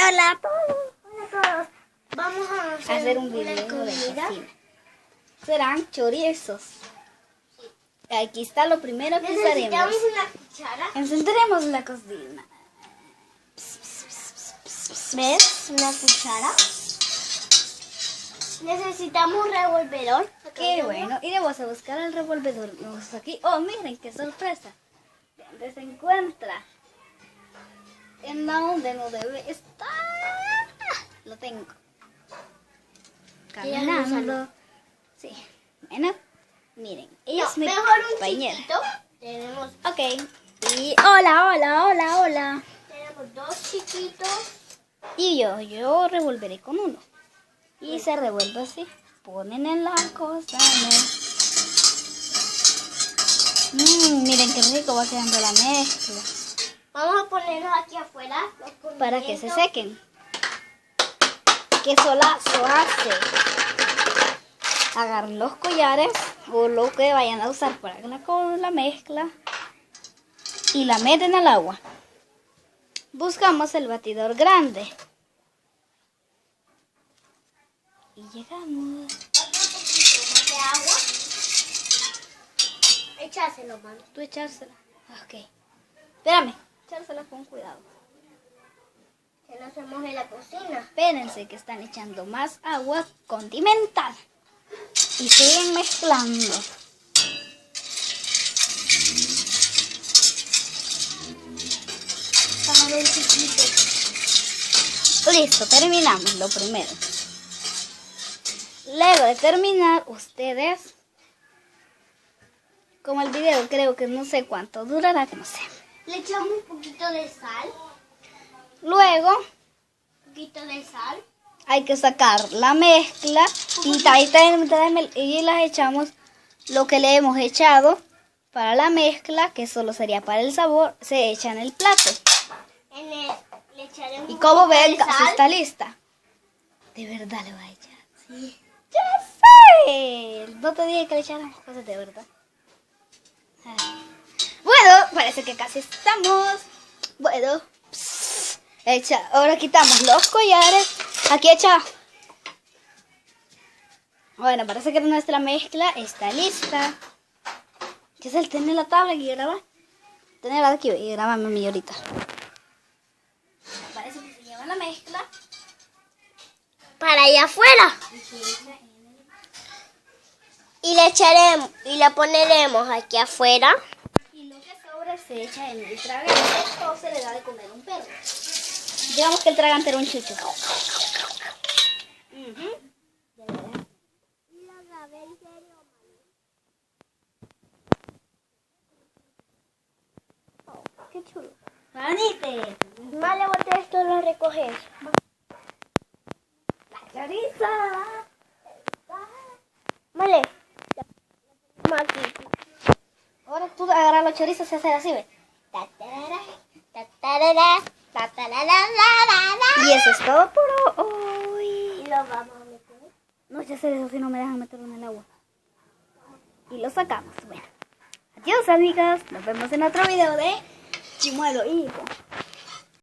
hola a todos. Hola a todos. Vamos a hacer un video de cocina. Serán chorizos. Aquí está lo primero que usaremos. Necesitamos una cuchara. Encenderemos la cocina. ¿Ves? Una cuchara. Necesitamos un revolvedor. Qué bueno. Iremos a buscar el revolvedor. Vamos aquí. Oh, miren, qué sorpresa. ¿Dónde se encuentra? En donde no debe estar. Lo tengo. Caminando. Sí. Bueno, miren. Ella es mi mejor un compañera. chiquito. Tenemos, Ok. Y hola. tenemos dos chiquitos. Y yo revolveré con uno. Y se revuelve así. Ponen en la cosa. Miren qué rico va quedando la mezcla. Vamos a ponerlos aquí afuera. Para que se sequen. Que solazo hace. Agarren los collares o lo que vayan a usar para la mezcla. Y la meten al agua. Buscamos el batidor grande. Y llegamos. De agua. Echárselo, mano. Tú echársela. Ok. Espérame. Echársela con cuidado. Que no se moje la cocina. Espérense que están echando más agua condimental. Y siguen mezclando. Pájaro chiquito. Listo, terminamos lo primero. Luego de terminar, ustedes, como el video creo que no sé cuánto durará, no sé. Le echamos un poquito de sal. Luego Un poquito de sal. hay que sacar la mezcla y las echamos lo que le hemos echado para la mezcla, que solo sería para el sabor, se echa en el plato. Le echaremos Y un como poco ven, de casi sal. está lista. De verdad le voy a echar. Sí. ¡Ya sé! No te dije que le echáramos cosas de verdad. Ay. Bueno, parece que casi estamos. Bueno, ahora quitamos los collares. Aquí echa. Bueno, parece que nuestra mezcla está lista. ¿Qué es el tener la tabla y grabar? Tenerla aquí y grabarme a mí ahorita. Parece que se lleva la mezcla Para allá afuera. Y le echaremos y la poneremos aquí afuera. y lo que sobra se echa en el tragante o se le da de comer a un perro. Digamos que el tragante era un chucho. Oh, qué chulo. ¡Manite! Vale, bote esto, lo recoges. ¡La choriza! Vale. Aquí. Ahora tú agarras los chorizos y hacer así, ¿ves? Y eso es todo por hoy. Y lo vamos a meter. No, ya sé, eso si no me dejan meterlo en el agua. Y lo sacamos. Bueno. Adiós, amigas. Nos vemos en otro video de Chimuelo Hijo.